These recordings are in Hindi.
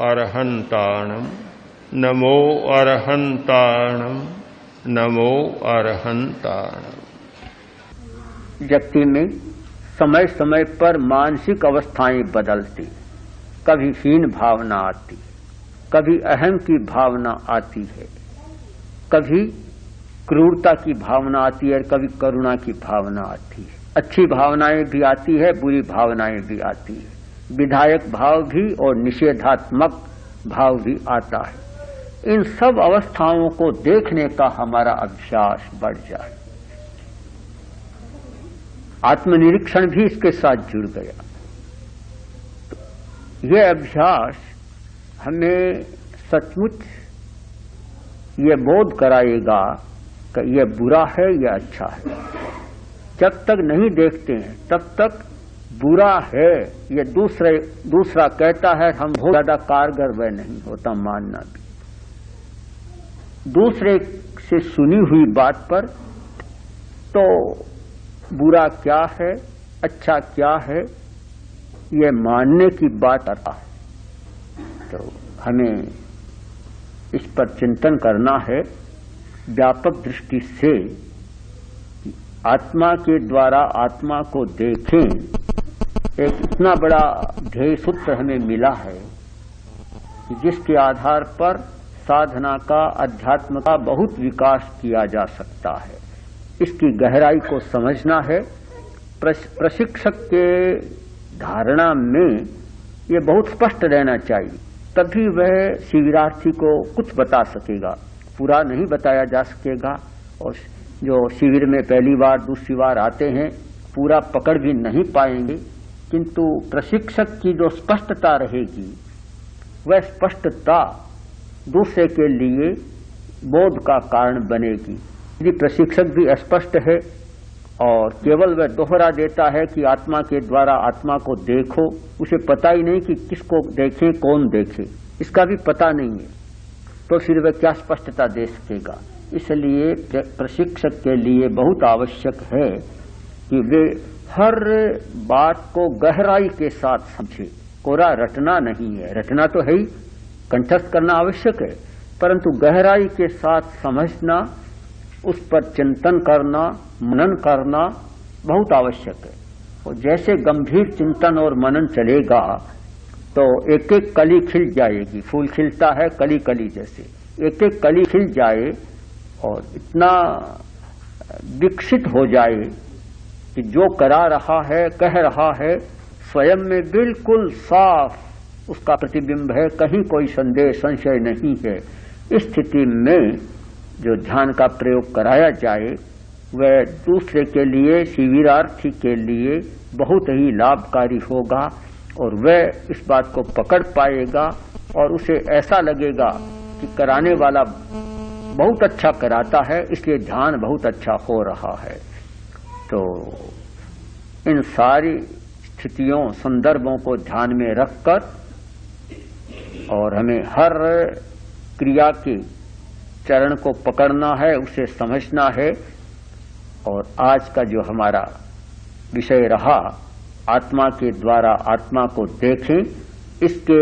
अरहन्ताणं नमो अरहन्ताणं नमो अरहन्ताणं। व्यक्ति में समय समय पर मानसिक अवस्थाएं बदलती, कभी हीन भावना आती, कभी अहम की भावना आती है, कभी क्रूरता की भावना आती है, कभी करुणा की भावना आती है। अच्छी भावनाएं भी आती है, बुरी भावनाएं भी आती है, विधायक भाव भी और निषेधात्मक भाव भी आता है। इन सब अवस्थाओं को देखने का हमारा अभ्यास बढ़ जाए। आत्मनिरीक्षण भी इसके साथ जुड़ गया। तो यह अभ्यास हमें सचमुच ये बोध कराएगा कि यह बुरा है या अच्छा है। जब तक नहीं देखते हैं तब तक बुरा है ये दूसरा कहता है, हम बहुत ज्यादा कारगर वह नहीं होता मानना भी। दूसरे से सुनी हुई बात पर तो बुरा क्या है अच्छा क्या है ये मानने की बात आता है। तो हमें इस पर चिंतन करना है व्यापक दृष्टि से। आत्मा के द्वारा आत्मा को देखें, एक इतना बड़ा ध्येय सूत्र हमें मिला है कि जिसके आधार पर साधना का अध्यात्म का बहुत विकास किया जा सकता है। इसकी गहराई को समझना है। प्रशिक्षक के धारणा में ये बहुत स्पष्ट रहना चाहिए, तभी वह शिविरार्थी को कुछ बता सकेगा, पूरा नहीं बताया जा सकेगा। और जो शिविर में पहली बार दूसरी बार आते हैं पूरा पकड़ भी नहीं पाएंगे, किंतु प्रशिक्षक की जो स्पष्टता रहेगी वह स्पष्टता दूसरे के लिए बोध का कारण बनेगी। यदि प्रशिक्षक भी अस्पष्ट है और केवल वह दोहरा देता है कि आत्मा के द्वारा आत्मा को देखो, उसे पता ही नहीं कि किसको देखें कौन देखे, इसका भी पता नहीं है, तो फिर वह क्या स्पष्टता दे सकेगा। इसलिए प्रशिक्षक के लिए बहुत आवश्यक है कि वे हर बात को गहराई के साथ समझे। कोरा रटना नहीं है, रटना तो है ही, कंठस्थ करना आवश्यक है, परंतु गहराई के साथ समझना, उस पर चिंतन करना, मनन करना बहुत आवश्यक है। और जैसे गंभीर चिंतन और मनन चलेगा तो एक एक कली खिल जाएगी। फूल खिलता है कली कली जैसे, एक एक कली खिल जाए और इतना विकसित हो जाए कि जो करा रहा है कह रहा है स्वयं में बिल्कुल साफ उसका प्रतिबिंब है, कहीं कोई संदेह संशय नहीं है। इस स्थिति में जो ध्यान का प्रयोग कराया जाए वह दूसरे के लिए, शिविरार्थी के लिए बहुत ही लाभकारी होगा और वह इस बात को पकड़ पाएगा और उसे ऐसा लगेगा कि कराने वाला बहुत अच्छा कराता है, इसलिए ध्यान बहुत अच्छा हो रहा है। तो इन सारी स्थितियों संदर्भों को ध्यान में रखकर और हमें हर क्रिया के चरण को पकड़ना है, उसे समझना है। और आज का जो हमारा विषय रहा आत्मा के द्वारा आत्मा को देखें, इसके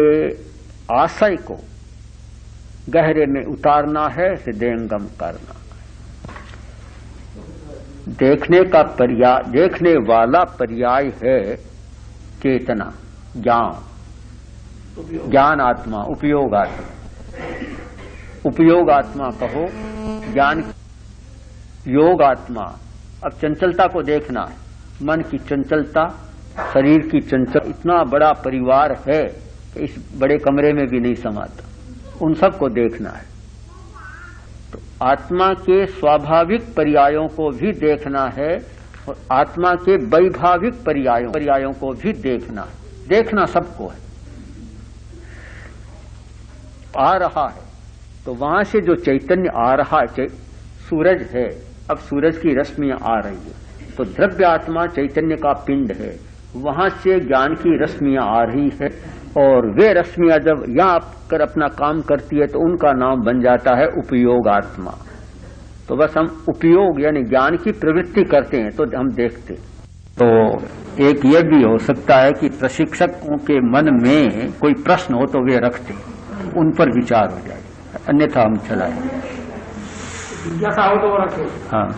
आशय को गहरे में उतारना है, हृदयंगम करना। देखने का पर्याय, देखने वाला पर्याय है चेतना, ज्ञान, ज्ञान आत्मा, उपयोग आत्मा, उपयोग आत्मा कहो, ज्ञान योग आत्मा। अब चंचलता को देखना है, मन की चंचलता, शरीर की चंचल, इतना बड़ा परिवार है कि इस बड़े कमरे में भी नहीं समाता, उन सबको देखना है। तो आत्मा के स्वाभाविक पर्यायों को भी देखना है और आत्मा के वैभाविक पर्यायों को भी देखना है। देखना सबको है। आ रहा है तो वहां से जो चैतन्य आ रहा है, सूरज है, अब सूरज की रश्मियां आ रही है, तो द्रव्य आत्मा चैतन्य का पिंड है, वहां से ज्ञान की रश्मियां आ रही है और वे रश्मियां जब यहाँ आकर अपना काम करती है तो उनका नाम बन जाता है उपयोग आत्मा। तो बस हम उपयोग यानी ज्ञान की प्रवृत्ति करते हैं तो हम देखते, तो एक ये भी हो सकता है कि प्रशिक्षकों के मन में कोई प्रश्न हो तो वे रखते, उन पर विचार हो जाए, अन्यथा हम चलाएं। जिज्ञासा हो तो वो रखे। हाँ,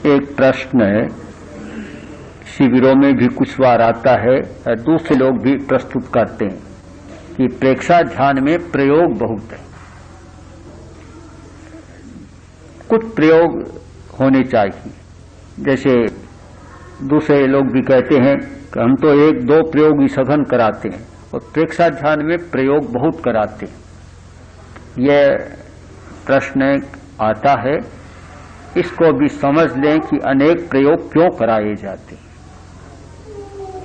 एक प्रश्न है, शिविरों में भी कुछ बार आता है, दूसरे लोग भी प्रस्तुत करते हैं कि प्रेक्षा ध्यान में प्रयोग बहुत है, कुछ प्रयोग होने चाहिए। जैसे दूसरे लोग भी कहते हैं कि हम तो 1-2 प्रयोग ही सघन कराते हैं और प्रेक्षा ध्यान में प्रयोग बहुत कराते हैं। यह प्रश्न आता है, इसको भी समझ लें कि अनेक प्रयोग क्यों कराए जाते हैं।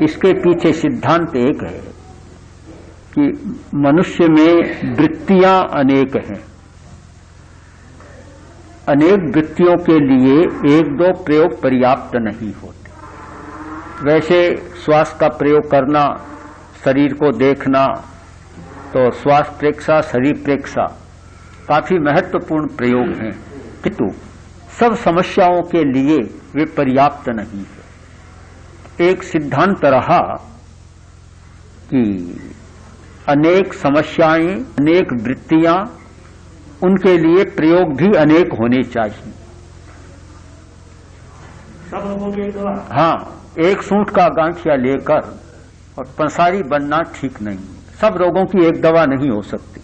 इसके पीछे सिद्धांत एक है कि मनुष्य में वृत्तियां अनेक हैं, अनेक वृत्तियों के लिए 1-2 प्रयोग पर्याप्त नहीं होते। वैसे श्वास का प्रयोग करना, शरीर को देखना, तो श्वास प्रेक्षा, शरीर प्रेक्षा काफी महत्वपूर्ण प्रयोग हैं, किंतु सब समस्याओं के लिए वे पर्याप्त नहीं है। एक सिद्धांत रहा कि अनेक समस्याएं, अनेक वृत्तियां, उनके लिए प्रयोग भी अनेक होने चाहिए। सब लोगों की एक दवा। हाँ, एक सूंठ का गांठिया लेकर और पंसारी बनना ठीक नहीं। सब रोगों की एक दवा नहीं हो सकती।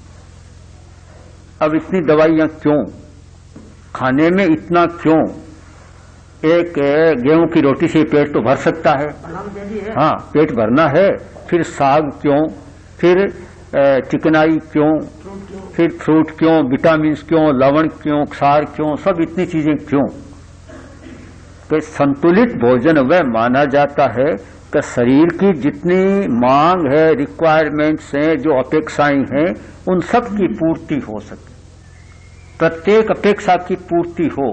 अब इतनी दवाइयां क्यों, खाने में इतना क्यों? एक गेहूं की रोटी से पेट तो भर सकता है, हाँ पेट भरना है, फिर साग क्यों, फिर चिकनाई क्यों, फिर फ्रूट क्यों, विटामिन क्यों, लवण क्यों, क्षार क्यों, सब इतनी चीजें क्यों? तो संतुलित भोजन वह माना जाता है कि शरीर की जितनी मांग है, रिक्वायरमेंट्स हैं, जो अपेक्षाएं हैं, उन सब की पूर्ति हो सके, प्रत्येक अपेक्षा की पूर्ति हो,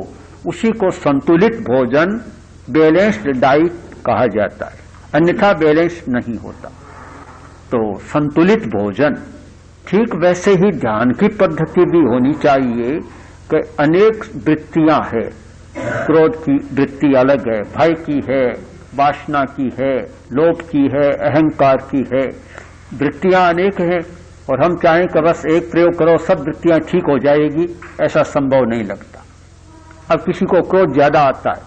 उसी को संतुलित भोजन, बैलेंस्ड डाइट कहा जाता है। अन्यथा बैलेंस नहीं होता। तो संतुलित भोजन, ठीक वैसे ही ध्यान की पद्धति भी होनी चाहिए कि अनेक वृत्तियां हैं। क्रोध की वृत्ति अलग है, भय की है, वासना की है, लोभ की है, अहंकार की है, वृत्तियां अनेक हैं और हम चाहें कि बस एक प्रयोग करो सब वृत्तियां ठीक हो जाएगी, ऐसा संभव नहीं लगता। अब किसी को क्रोध ज्यादा आता है,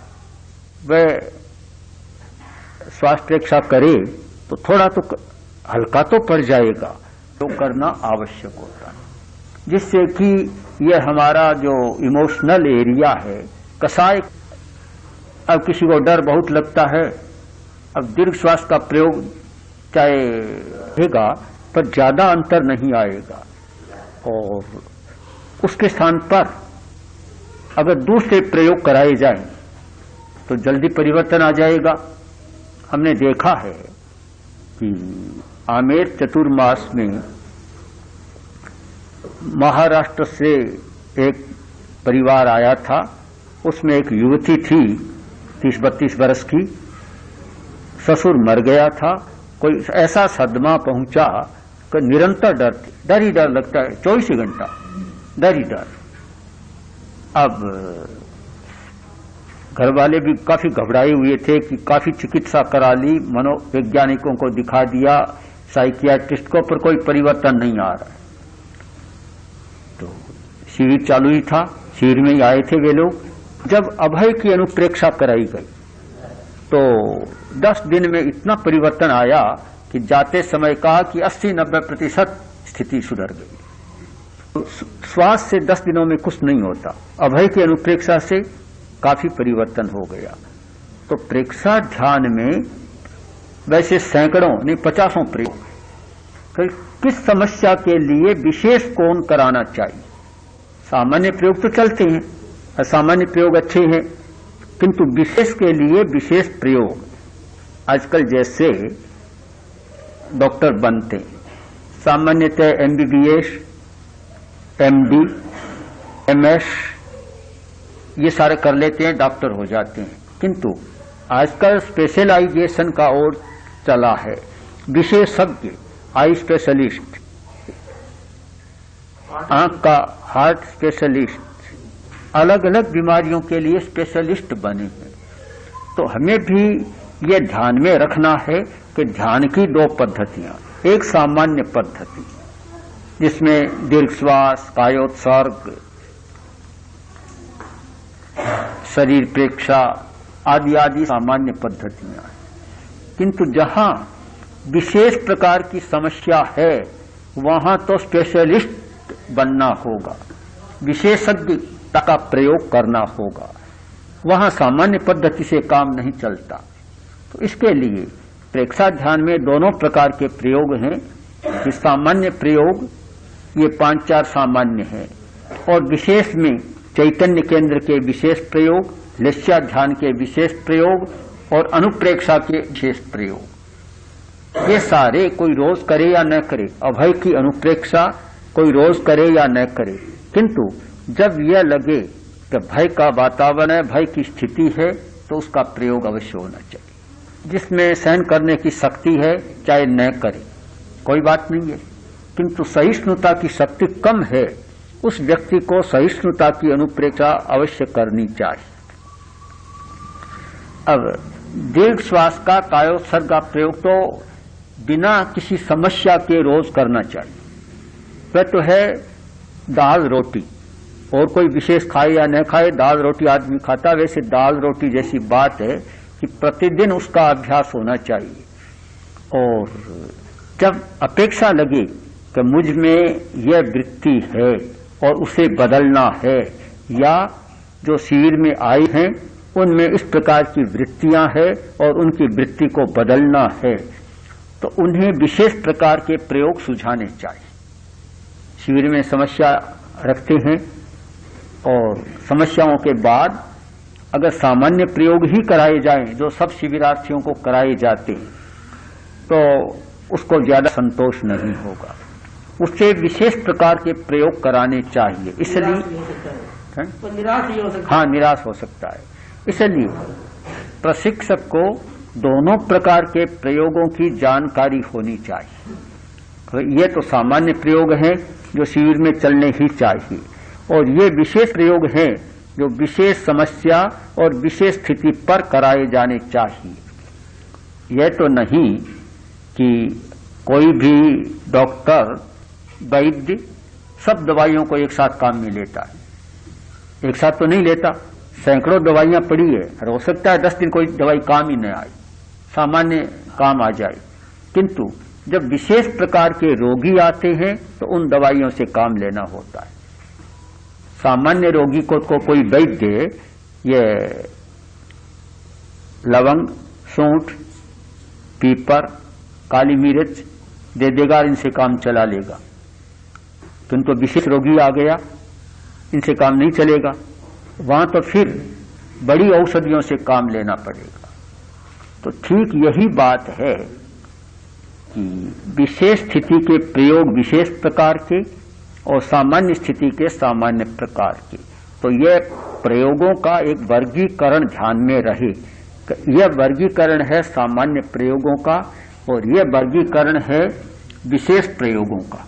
वह श्वास प्रेक्षा करे तो थोड़ा तो हल्का तो पड़ जाएगा, तो करना आवश्यक होता है, जिससे कि यह हमारा जो इमोशनल एरिया है, कसाय। अब किसी को डर बहुत लगता है, अब दीर्घ श्वास का प्रयोग चाहे रहेगा पर ज्यादा अंतर नहीं आएगा, और उसके स्थान पर अगर दूसरे प्रयोग कराए जाएं तो जल्दी परिवर्तन आ जाएगा। हमने देखा है कि आमेर चतुर्मास में महाराष्ट्र से एक परिवार आया था, उसमें एक युवती थी 30-32 वर्ष की, ससुर मर गया था, कोई ऐसा सदमा पहुंचा कि निरंतर डर ही डर लगता है, 24 घंटा डर ही डर। अब घर वाले भी काफी घबराए हुए थे कि काफी चिकित्सा करा ली, मनोवैज्ञानिकों को दिखा दिया, साइकियाट्रिस्ट को, पर कोई परिवर्तन नहीं आ रहा। तो शिविर चालू ही था, शिविर में ही आए थे वे लोग। जब अभय की अनुप्रेक्षा कराई गई तो 10 दिन में इतना परिवर्तन आया कि जाते समय कहा कि 80-90% स्थिति सुधर गई। तो श्वास से 10 दिनों में कुछ नहीं होता, अभय की अनुप्रेक्षा से काफी परिवर्तन हो गया। तो प्रेक्षा ध्यान में वैसे सैकड़ों नहीं 50 प्रयोग, किस समस्या के लिए विशेष कौन कराना चाहिए। सामान्य प्रयोग तो चलते हैं, असामान्य प्रयोग अच्छे हैं, किंतु विशेष के लिए विशेष प्रयोग। आजकल जैसे डॉक्टर बनते हैं, सामान्यतः MBBS, MD, MS ये सारे कर लेते हैं, डॉक्टर हो जाते हैं, किंतु आजकल स्पेशलाइजेशन का और चला है। विशेषज्ञ, आई स्पेशलिस्ट, आंख का हार्ट स्पेशलिस्ट, अलग अलग बीमारियों के लिए स्पेशलिस्ट बने हैं। तो हमें भी ये ध्यान में रखना है कि ध्यान की दो पद्धतियां, एक सामान्य पद्धति जिसमें दीर्घ श्वास, कायोत्सर्ग, शरीर प्रेक्षा आदि आदि सामान्य पद्धतियां हैं, किंतु जहां विशेष प्रकार की समस्या है वहां तो स्पेशलिस्ट बनना होगा, विशेषज्ञता का प्रयोग करना होगा, वहां सामान्य पद्धति से काम नहीं चलता। तो इसके लिए प्रेक्षा ध्यान में दोनों प्रकार के प्रयोग हैं कि सामान्य प्रयोग ये 5-4 सामान्य हैं और विशेष में चैतन्य केंद्र के विशेष प्रयोग, लक्ष्य ध्यान के विशेष प्रयोग और अनुप्रेक्षा के विशेष प्रयोग। ये सारे कोई रोज करे या न करे, अभय की अनुप्रेक्षा कोई रोज करे या न करे, किंतु जब यह लगे कि भय का वातावरण है, भय की स्थिति है, तो उसका प्रयोग अवश्य होना चाहिए। जिसमें सहन करने की शक्ति है चाहे न करे कोई बात नहीं है, किंतु सहिष्णुता की शक्ति कम है, उस व्यक्ति को सहिष्णुता की अनुप्रेक्षा अवश्य करनी चाहिए। अब दीर्घ श्वास का कायोत्सर्ग का प्रयोग तो बिना किसी समस्या के रोज करना चाहिए। वह तो है दाल रोटी, और कोई विशेष खाए या न खाए, दाल रोटी आदमी खाता, वैसे दाल रोटी जैसी बात है कि प्रतिदिन उसका अभ्यास होना चाहिए। और जब अपेक्षा लगे कि मुझ में यह वृत्ति है और उसे बदलना है, या जो शिविर में आए हैं उनमें इस प्रकार की वृत्तियां हैं और उनकी वृत्ति को बदलना है, तो उन्हें विशेष प्रकार के प्रयोग सुझाने चाहिए। शिविर में समस्या रखते हैं और समस्याओं के बाद अगर सामान्य प्रयोग ही कराए जाएं, जो सब शिविरार्थियों को कराए जाते हैं, तो उसको ज्यादा संतोष नहीं होगा। उससे विशेष प्रकार के प्रयोग कराने चाहिए। इसलिए निराश ही हो सकता है। हाँ, निराश हो सकता है। इसलिए प्रशिक्षक को दोनों प्रकार के प्रयोगों की जानकारी होनी चाहिए। ये तो सामान्य प्रयोग हैं जो शिविर में चलने ही चाहिए, और ये विशेष प्रयोग हैं जो विशेष समस्या और विशेष स्थिति पर कराए जाने चाहिए। यह तो नहीं कि कोई भी डॉक्टर, वैद्य सब दवाइयों को एक साथ काम में लेता है। एक साथ तो नहीं लेता, सैकड़ों दवाइयां पड़ी है, और हो सकता है 10 दिन कोई दवाई काम ही न आए, सामान्य काम आ जाए। किंतु जब विशेष प्रकार के रोगी आते हैं तो उन दवाइयों से काम लेना होता है। सामान्य रोगी को कोई वैद्य ये लवंग, सूंठ, पीपर, काली मिर्च दे देगा, इनसे काम चला लेगा। किंतु विशेष रोगी आ गया, इनसे काम नहीं चलेगा, वहां तो फिर बड़ी औषधियों से काम लेना पड़ेगा। तो ठीक यही बात है कि विशेष स्थिति के प्रयोग विशेष प्रकार के और सामान्य स्थिति के सामान्य प्रकार के। तो यह प्रयोगों का एक वर्गीकरण ध्यान में रहे। यह वर्गीकरण है सामान्य प्रयोगों का और यह वर्गीकरण है विशेष प्रयोगों का।